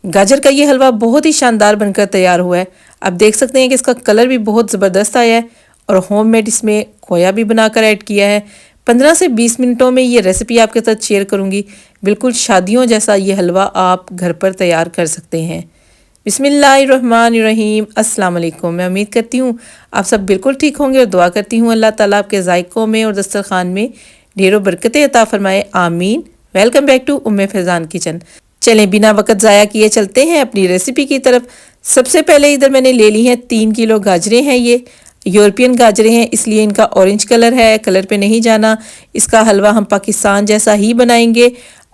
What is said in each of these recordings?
गाजर का ये हलवा बहुत ही शानदार बनकर तैयार हुआ है। आप देख सकते हैं कि इसका कलर भी बहुत ज़बरदस्त आया है और होममेड इसमें खोया भी बनाकर ऐड किया है। 15 से 20 मिनटों में ये रेसिपी आपके साथ शेयर करूंगी। बिल्कुल शादियों जैसा ये हलवा आप घर पर तैयार कर सकते हैं। बिस्मिल्लाहिर्रहमानिर्रहीम, अस्सलाम वालेकुम। मैं उम्मीद करती हूँ आप सब बिल्कुल ठीक होंगे और दुआ करती हूँ अल्लाह ताला आपके जायकों में और दस्तरखान में ढेरों बरकतें अता फरमाए, आमीन। Welcome back to Umme Faizan kitchen. चलें बिना वक्त ज़ाया किए चलते हैं अपनी रेसिपी की तरफ। सबसे पहले इधर मैंने ले ली हैं 3 किलो गाजरें हैं। ये यूरोपियन गाजरें हैं, इसलिए इनका ऑरेंज कलर है, कलर पे नहीं जाना। इसका हलवा हम पाकिस्तान जैसा ही बनाएंगे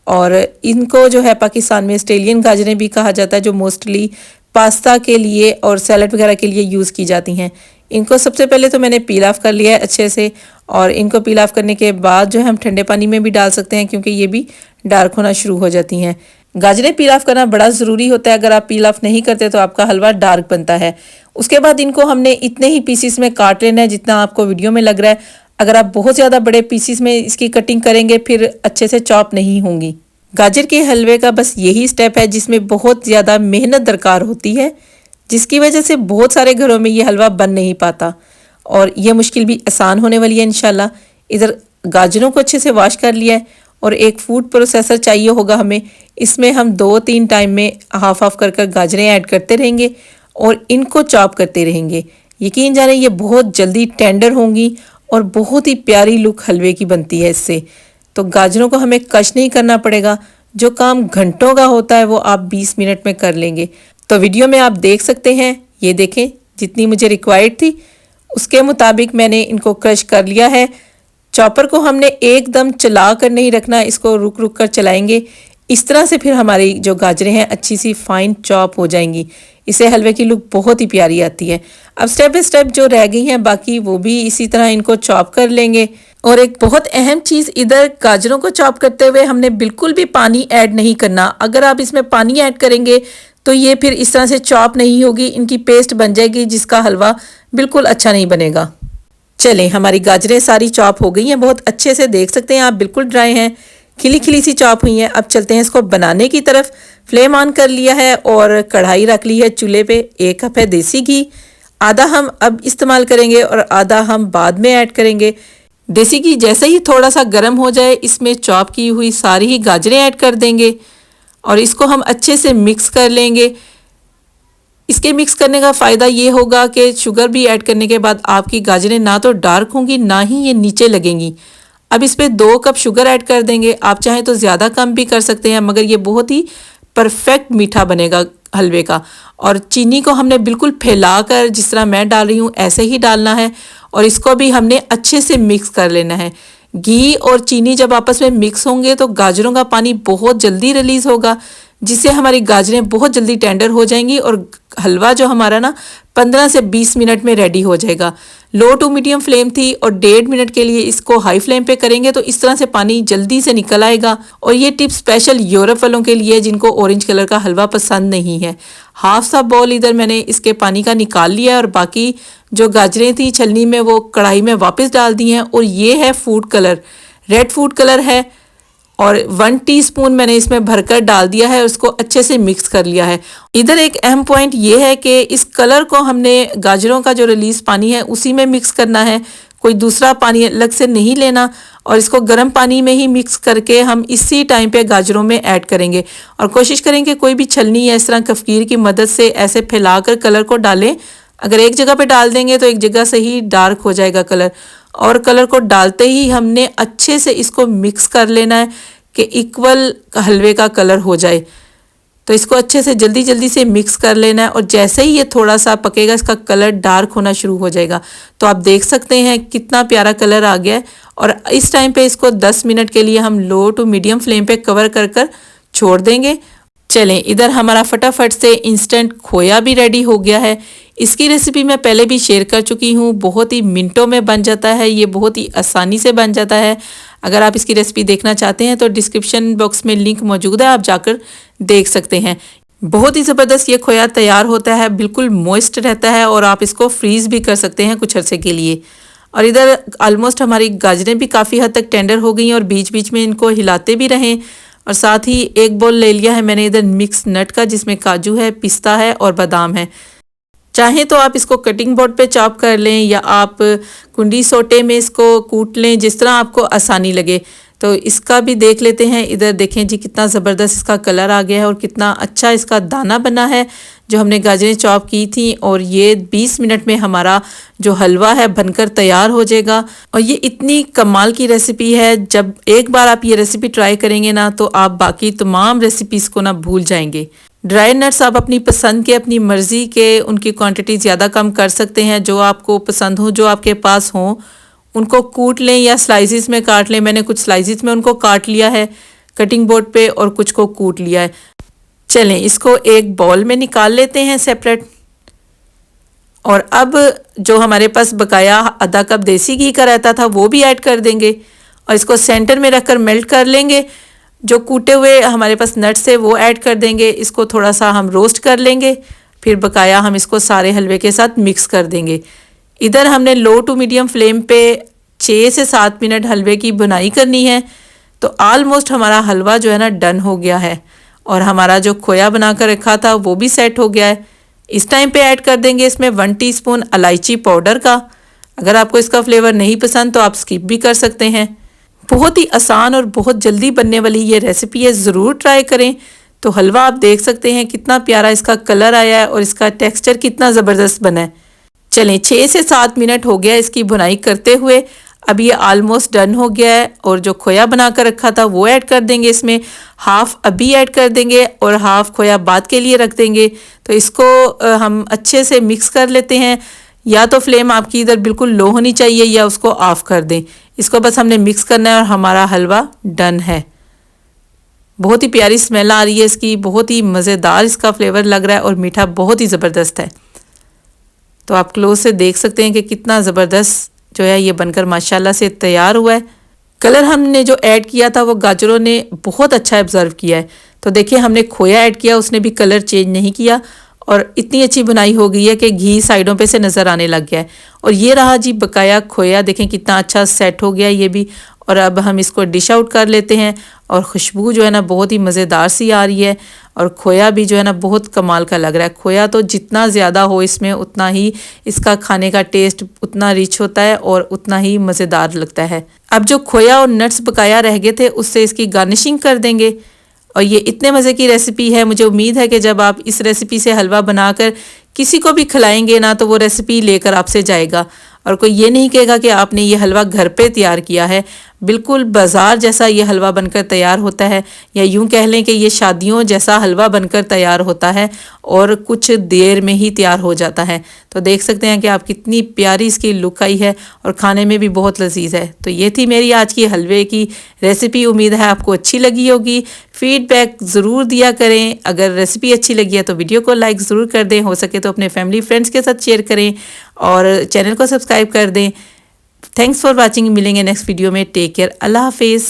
और इनको जो है पाकिस्तान में ऑस्ट्रेलियन गाजरें भी कहा जाता है, जो मोस्टली पास्ता के लिए और सैलड वगैरह के लिए यूज़ की जाती हैं। इनको सबसे पहले तो मैंने पील ऑफ कर लिया है अच्छे से, और इनको पील ऑफ करने के बाद जो है हम ठंडे पानी में भी डाल सकते हैं, क्योंकि ये भी डार्क होना शुरू हो जाती हैं। गाजरें पील ऑफ करना बड़ा ज़रूरी होता है, अगर आप पील ऑफ नहीं करते तो आपका हलवा डार्क बनता है। उसके बाद इनको हमने इतने ही पीसीस में काट लेना है जितना आपको वीडियो में लग रहा है। अगर आप बहुत ज़्यादा बड़े पीसीस में इसकी कटिंग करेंगे फिर अच्छे से चॉप नहीं होंगी। गाजर के हलवे का बस यही स्टेप है जिसमें बहुत ज़्यादा मेहनत दरकार होती है, जिसकी वजह से बहुत सारे घरों में ये हलवा बन नहीं पाता, और ये मुश्किल भी आसान होने वाली है इंशाल्लाह। इधर गाजरों को अच्छे से वॉश कर लिया है और एक फूड प्रोसेसर चाहिए होगा हमें। इसमें हम 2-3 टाइम में हाफ ऑफ कर गाजरें ऐड करते रहेंगे और इनको चॉप करते रहेंगे। यकीन जाने ये बहुत जल्दी टेंडर होंगी और बहुत ही प्यारी लुक हलवे की बनती है इससे। तो गाजरों को हमें कश नहीं करना पड़ेगा, जो काम घंटों का होता है वो आप 20 मिनट में कर लेंगे। तो वीडियो में आप देख सकते हैं, ये देखें जितनी मुझे रिक्वायर्ड थी उसके मुताबिक मैंने इनको क्रश कर लिया है। चॉपर को हमने एकदम चला कर नहीं रखना, इसको रुक रुक कर चलाएंगे। इस तरह से फिर हमारी जो गाजरें हैं अच्छी सी फाइन चॉप हो जाएंगी। इससे हलवे की लुक बहुत ही प्यारी आती है। अब स्टेप बाय स्टेप जो रह गई हैं बाकी वो भी इसी तरह इनको चॉप कर लेंगे। और एक बहुत अहम चीज़, इधर गाजरों को चॉप करते हुए हमने बिल्कुल भी पानी ऐड नहीं करना। अगर आप इसमें पानी ऐड करेंगे तो ये फिर इस तरह से चॉप नहीं होगी, इनकी पेस्ट बन जाएगी जिसका हलवा बिल्कुल अच्छा नहीं बनेगा। चलें, हमारी गाजरें सारी चॉप हो गई हैं, बहुत अच्छे से देख सकते हैं आप, बिल्कुल ड्राई हैं, खिली खिली सी चॉप हुई हैं। अब चलते हैं इसको बनाने की तरफ। फ्लेम ऑन कर लिया है और कढ़ाई रख ली है चूल्हे पे। 1 कप है देसी घी, आधा हम अब इस्तेमाल करेंगे और आधा हम बाद में ऐड करेंगे। देसी घी जैसे ही थोड़ा सा गर्म हो जाए इसमें चॉप की हुई सारी ही गाजरें ऐड कर देंगे और इसको हम अच्छे से मिक्स कर लेंगे। इसके मिक्स करने का फ़ायदा ये होगा कि शुगर भी ऐड करने के बाद आपकी गाजरें ना तो डार्क होंगी ना ही ये नीचे लगेंगी। अब इस पर 2 कप शुगर ऐड कर देंगे। आप चाहें तो ज़्यादा कम भी कर सकते हैं, मगर ये बहुत ही परफेक्ट मीठा बनेगा हलवे का। और चीनी को हमने बिल्कुल फैलाकर, जिस तरह मैं डाल रही हूँ ऐसे ही डालना है और इसको भी हमने अच्छे से मिक्स कर लेना है। घी और चीनी जब आपस में मिक्स होंगे तो गाजरों का पानी बहुत जल्दी रिलीज़ होगा, जिससे हमारी गाजरें बहुत जल्दी टेंडर हो जाएंगी और हलवा जो हमारा ना 15 से 20 मिनट में रेडी हो जाएगा। लो टू मीडियम फ्लेम थी और 1.5 मिनट के लिए इसको हाई फ्लेम पे करेंगे तो इस तरह से पानी जल्दी से निकल आएगा। और ये टिप स्पेशल यूरोप वालों के लिए जिनको ऑरेंज कलर का हलवा पसंद नहीं है। हाफ सा बॉल इधर मैंने इसके पानी का निकाल लिया और बाकी जो गाजरें थी छलनी में वो कढ़ाई में वापस डाल दी हैं। और ये है food colour, red food colour है और 1 टीस्पून मैंने इसमें भरकर डाल दिया है, उसको अच्छे से मिक्स कर लिया है। इधर एक अहम पॉइंट ये है कि इस कलर को हमने गाजरों का जो रिलीज पानी है उसी में मिक्स करना है, कोई दूसरा पानी अलग से नहीं लेना। और इसको गर्म पानी में ही मिक्स करके हम इसी टाइम पे गाजरों में ऐड करेंगे और कोशिश करेंगे कोई भी छलनी या इस तरह कफकीर की मदद से ऐसे फैलाकर कलर को डालें। अगर एक जगह पे डाल देंगे तो एक जगह से ही डार्क हो जाएगा कलर। और कलर को डालते ही हमने अच्छे से इसको मिक्स कर लेना है कि इक्वल हलवे का कलर हो जाए। तो इसको अच्छे से जल्दी जल्दी से मिक्स कर लेना है और जैसे ही ये थोड़ा सा पकेगा इसका कलर डार्क होना शुरू हो जाएगा। तो आप देख सकते हैं कितना प्यारा कलर आ गया है। और इस टाइम पे इसको 10 मिनट के लिए हम लो टू मीडियम फ्लेम पे कवर कर छोड़ देंगे। चलें, इधर हमारा फटाफट से इंस्टेंट खोया भी रेडी हो गया है। इसकी रेसिपी मैं पहले भी शेयर कर चुकी हूँ, बहुत ही मिनटों में बन जाता है, ये बहुत ही आसानी से बन जाता है। अगर आप इसकी रेसिपी देखना चाहते हैं तो डिस्क्रिप्शन बॉक्स में लिंक मौजूद है, आप जाकर देख सकते हैं। बहुत ही ज़बरदस्त ये खोया तैयार होता है, बिल्कुल मॉइस्ट रहता है और आप इसको फ्रीज़ भी कर सकते हैं कुछ अरसे के लिए। और इधर ऑलमोस्ट हमारी गाजरें भी काफ़ी हद तक टेंडर हो गई हैं और बीच बीच में इनको हिलाते भी रहें और साथ ही एक बाउल ले लिया है मैंने इधर मिक्स नट का, जिसमें काजू है, पिस्ता है और बादाम है। चाहे तो आप इसको कटिंग बोर्ड पे चॉप कर लें या आप कुंडी सोटे में इसको कूट लें, जिस तरह आपको आसानी लगे। तो इसका भी देख लेते हैं। इधर देखें जी कितना ज़बरदस्त इसका कलर आ गया है और कितना अच्छा इसका दाना बना है जो हमने गाजरें चॉप की थी। और ये 20 मिनट में हमारा जो हलवा है बनकर तैयार हो जाएगा। और ये इतनी कमाल की रेसिपी है, जब एक बार आप ये रेसिपी ट्राई करेंगे ना तो आप बाकी तमाम रेसिपीज़ को ना भूल जाएंगे। ड्राई नट्स आप अपनी पसंद के, अपनी मर्ज़ी के, उनकी क्वांटिटी ज़्यादा कम कर सकते हैं, जो आपको पसंद हो, जो आपके पास हों उनको कूट लें या स्लाइसिस में काट लें। मैंने कुछ स्लाइसिस में उनको काट लिया है कटिंग बोर्ड पे और कुछ को कूट लिया है। चलें इसको एक बाउल में निकाल लेते हैं सेपरेट। और अब जो हमारे पास बकाया आधा कप देसी घी का रहता था वो भी ऐड कर देंगे और इसको सेंटर में रखकर मेल्ट कर लेंगे। जो कूटे हुए हमारे पास नट्स है वो ऐड कर देंगे। इसको थोड़ा सा हम रोस्ट कर लेंगे, फिर बकाया हम इसको सारे हलवे के साथ मिक्स कर देंगे। इधर हमने लो टू मीडियम फ्लेम पे 6 से 7 मिनट हलवे की बुनाई करनी है। तो ऑलमोस्ट हमारा हलवा जो है ना डन हो गया है और हमारा जो खोया बना कर रखा था वो भी सेट हो गया है। इस टाइम पे ऐड कर देंगे इसमें 1 टीस्पून इलायची पाउडर का। अगर आपको इसका फ्लेवर नहीं पसंद तो आप स्किप भी कर सकते हैं। बहुत ही आसान और बहुत जल्दी बनने वाली ये रेसिपी है, ज़रूर ट्राई करें। तो हलवा आप देख सकते हैं कितना प्यारा इसका कलर आया है और इसका टेक्स्चर कितना ज़बरदस्त बना है। चलें 6 से 7 मिनट हो गया इसकी बुनाई करते हुए। अब ये ऑलमोस्ट डन हो गया है और जो खोया बना कर रखा था वो ऐड कर देंगे इसमें। हाफ अभी ऐड कर देंगे और हाफ खोया बाद के लिए रख देंगे। तो इसको हम अच्छे से मिक्स कर लेते हैं। या तो फ्लेम आपकी इधर बिल्कुल लो होनी चाहिए या उसको ऑफ कर दें। इसको बस हमने मिक्स करना है और हमारा हलवा डन है। बहुत ही प्यारी स्मेल आ रही है इसकी, बहुत ही मज़ेदार इसका फ्लेवर लग रहा है और मीठा बहुत ही ज़बरदस्त है। तो आप क्लोज से देख सकते हैं कि कितना ज़बरदस्त जो है ये बनकर माशाल्लाह से तैयार हुआ है। कलर हमने जो ऐड किया था वो गाजरों ने बहुत अच्छा ऑब्जर्व किया है। तो देखिए हमने खोया ऐड किया, उसने भी कलर चेंज नहीं किया और इतनी अच्छी बुनाई हो गई है कि घी साइडों पे से नज़र आने लग गया है। और ये रहा जी बकाया खोया, देखें कितना अच्छा सेट हो गया ये भी। और अब हम इसको डिश आउट कर लेते हैं और खुशबू जो है ना बहुत ही मज़ेदार सी आ रही है और खोया भी जो है ना बहुत कमाल का लग रहा है। खोया तो जितना ज़्यादा हो इसमें उतना ही इसका खाने का टेस्ट उतना रिच होता है और उतना ही मज़ेदार लगता है। अब जो खोया और नट्स बकाया रह गए थे उससे इसकी गार्निशिंग कर देंगे। और ये इतने मज़े की रेसिपी है, मुझे उम्मीद है कि जब आप इस रेसिपी से हलवा बनाकर किसी को भी खिलाएंगे ना तो वो रेसिपी लेकर आपसे जाएगा और कोई ये नहीं कहेगा कि आपने ये हलवा घर पे तैयार किया है। बिल्कुल बाज़ार जैसा ये हलवा बनकर तैयार होता है, या यूं कह लें कि ये शादियों जैसा हलवा बनकर तैयार होता है और कुछ देर में ही तैयार हो जाता है। तो देख सकते हैं कि आप कितनी प्यारी इसकी लुक आई है और खाने में भी बहुत लजीज है। तो ये थी मेरी आज की हलवे की रेसिपी। उम्मीद है आपको अच्छी लगी होगी। फीडबैक ज़रूर दिया करें। अगर रेसिपी अच्छी लगी है तो वीडियो को लाइक ज़रूर कर दें, हो सके तो अपने फैमिली फ्रेंड्स के साथ शेयर करें और चैनल को सब्सक्राइब कर दें। Thanks for watching. मिलेंगे नेक्स्ट वीडियो में। Take care. अल्लाह हाफिज़।